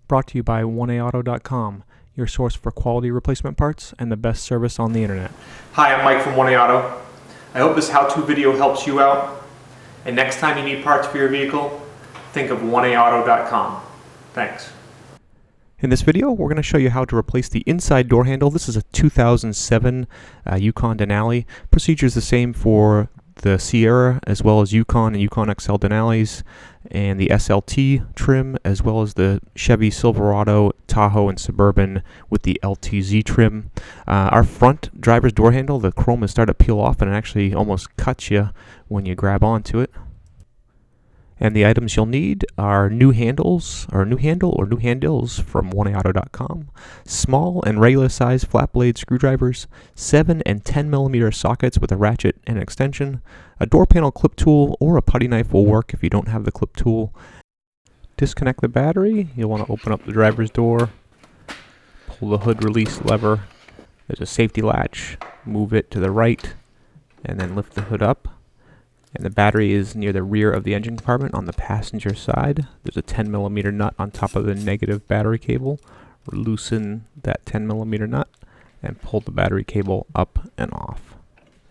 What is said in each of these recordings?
Brought to you by 1AAuto.com, your source for quality replacement parts and the best service on the internet. Hi, I'm Mike from 1AAuto. I hope this how-to video helps you out. And next time you need parts for your vehicle, think of 1AAuto.com. Thanks. In this video, we're going to show you how to replace the inside door handle. This is a 2007 Yukon Denali. Procedure is the same for the Sierra, as well as Yukon and Yukon XL Denalis, and the SLT trim, as well as the Chevy Silverado, Tahoe, and Suburban with the LTZ trim. Our front driver's door handle, the chrome is starting to peel off, and it actually almost cuts you when you grab onto it. And the items you'll need are new handles, or new handle, or new handles from 1AAuto.com, small and regular size flat blade screwdrivers, 7 and 10 millimeter sockets with a ratchet and extension, a door panel clip tool, or a putty knife will work if you don't have the clip tool. Disconnect the battery. You'll want to open up the driver's door, pull the hood release lever. There's a safety latch. Move it to the right, and then lift the hood up. And the battery is near the rear of the engine compartment on the passenger side. There's a 10 millimeter nut on top of the negative battery cable. Loosen that 10 millimeter nut and pull the battery cable up and off.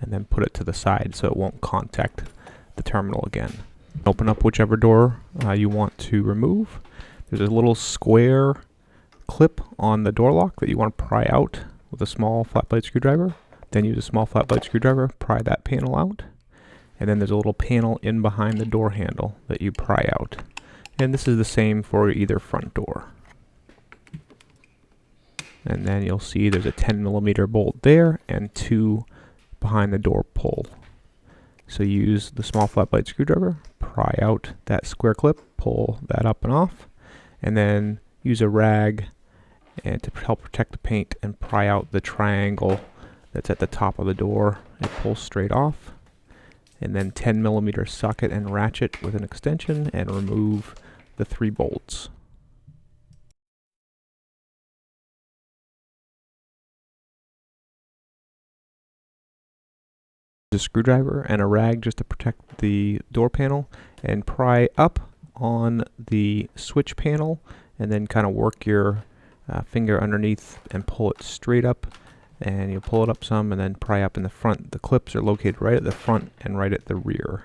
And then put it to the side so it won't contact the terminal again. Open up whichever door you want to remove. There's a little square clip on the door lock that you want to pry out with a small flat blade screwdriver. Then use a small flat blade screwdriver, pry that panel out. And then there's a little panel in behind the door handle that you pry out. And this is the same for either front door. And then you'll see there's a 10 millimeter bolt there and 2 behind the door pull. So use the small flat blade screwdriver, pry out that square clip, pull that up and off, and then use a rag and to help protect the paint and pry out the triangle that's at the top of the door and pull straight off. And then 10 millimeter socket and ratchet with an extension, and remove the 3 bolts. A screwdriver and a rag just to protect the door panel, and pry up on the switch panel, and then kind of work your finger underneath and pull it straight up. And you'll pull it up some and then pry up in the front. The clips are located right at the front and right at the rear.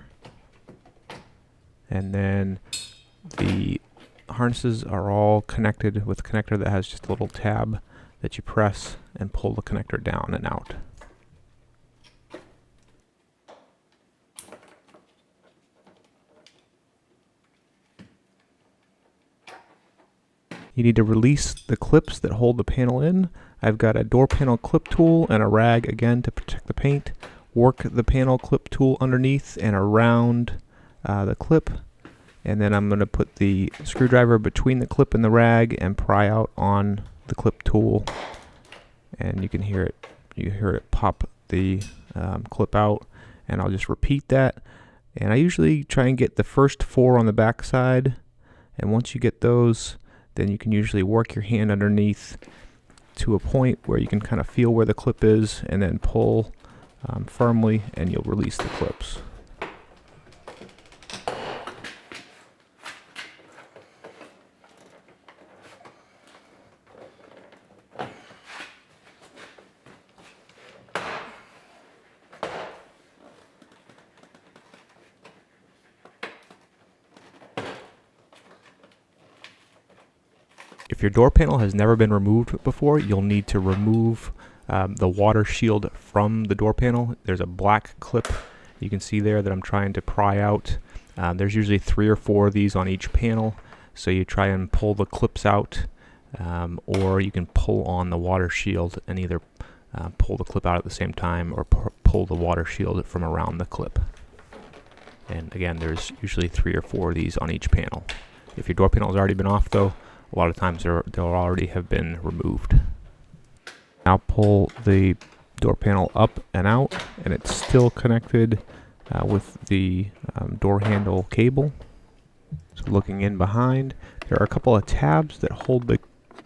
And then the harnesses are all connected with a connector that has just a little tab that you press and pull the connector down and out. You need to release the clips that hold the panel in. I've got a door panel clip tool and a rag again to protect the paint. Work the panel clip tool underneath and around the clip. And then I'm going to put the screwdriver between the clip and the rag and pry out on the clip tool. And you can hear it. You hear it pop the clip out. And I'll just repeat that. And I usually try and get the first 4 on the back side. And once you get those, then you can usually work your hand underneath to a point where you can kind of feel where the clip is, and then pull firmly, and you'll release the clips. If your door panel has never been removed before, you'll need to remove the water shield from the door panel. There's a black clip you can see there that I'm trying to pry out. There's usually 3 or 4 of these on each panel, so you try and pull the clips out, or you can pull on the water shield and either pull the clip out at the same time or pull the water shield from around the clip. And again, there's usually 3 or 4 of these on each panel. If your door panel has already been off though, a lot of times they'll already have been removed. Now pull the door panel up and out, and it's still connected with the door handle cable. So looking in behind, there are a couple of tabs that hold the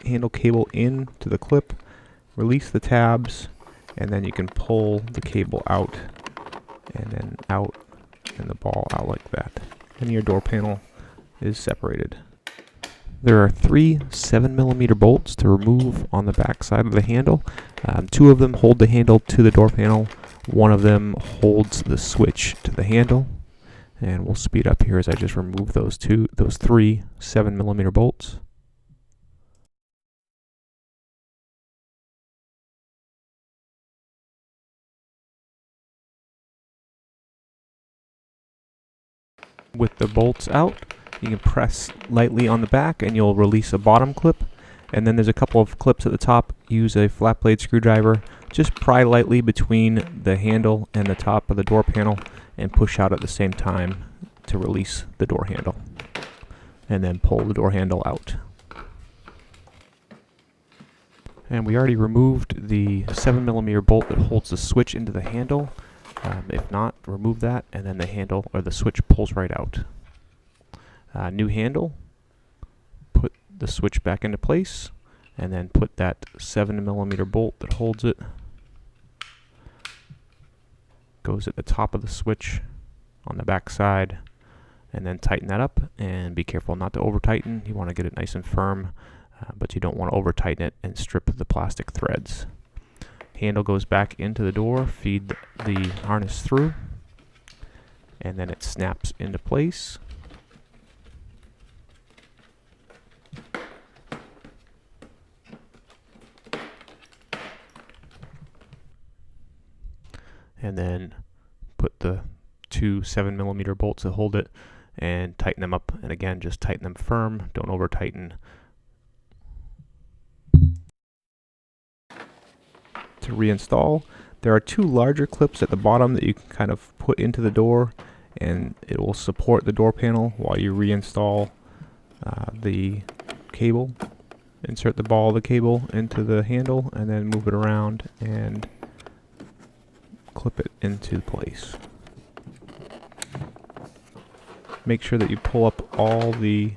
handle cable in to the clip. Release the tabs, and then you can pull the cable out and then out, and the ball out like that. And your door panel is separated. There are 3 7mm bolts to remove on the back side of the handle. 2 of them hold the handle to the door panel. 1 of them holds the switch to the handle. And we'll speed up here as I just remove those 3 7mm bolts. With the bolts out, you can press lightly on the back and you'll release a bottom clip. And then there's a couple of clips at the top. Use a flat blade screwdriver. Just pry lightly between the handle and the top of the door panel and push out at the same time to release the door handle. And then pull the door handle out. And we already removed the 7mm bolt that holds the switch into the handle. If not, remove that, and then the handle or the switch pulls right out. New handle, put the switch back into place, and then put that 7mm bolt that holds it, goes at the top of the switch on the back side, and then tighten that up, and be careful not to over tighten. You want to get it nice and firm, but you don't want to over tighten it and strip the plastic threads. Handle goes back into the door, feed the harness through, and then it snaps into place. And then put the 2 7mm bolts that hold it and tighten them up. And again, just tighten them firm, don't over tighten. To reinstall, there are 2 larger clips at the bottom that you can kind of put into the door, and it will support the door panel while you reinstall the cable. Insert the ball of the cable into the handle and then move it around and clip it into place. Make sure that you pull up all the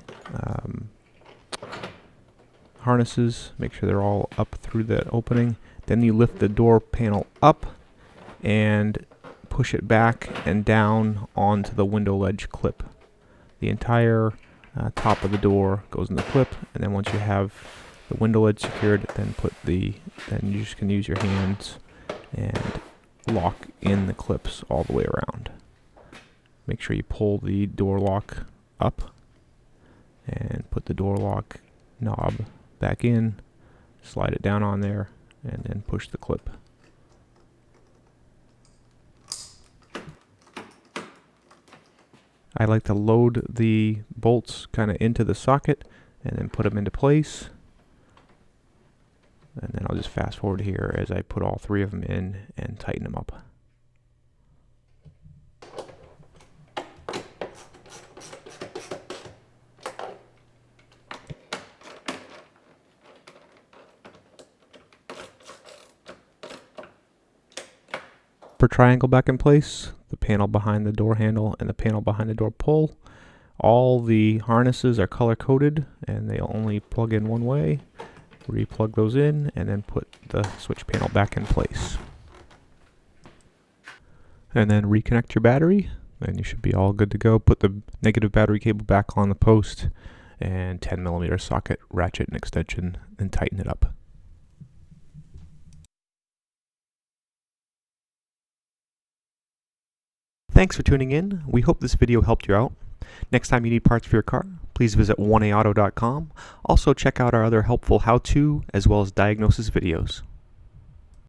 harnesses, make sure they're all up through that opening. Then you lift the door panel up and push it back and down onto the window ledge clip. The entire top of the door goes in the clip, and then once you have the window ledge secured, then then you just can use your hands and lock in the clips all the way around. Make sure you pull the door lock up and put the door lock knob back in, slide it down on there, and then push the clip. I like to load the bolts kind of into the socket and then put them into place. And then I'll just fast forward here as I put all 3 of them in and tighten them up. For triangle back in place, the panel behind the door handle and the panel behind the door pull. All the harnesses are color coded and they only plug in one way. Replug those in and then put the switch panel back in place. And then reconnect your battery and you should be all good to go. Put the negative battery cable back on the post and 10mm socket, ratchet and extension, and tighten it up. Thanks for tuning in. We hope this video helped you out. Next time you need parts for your car, please visit 1AAuto.com. Also check out our other helpful how-to as well as diagnosis videos.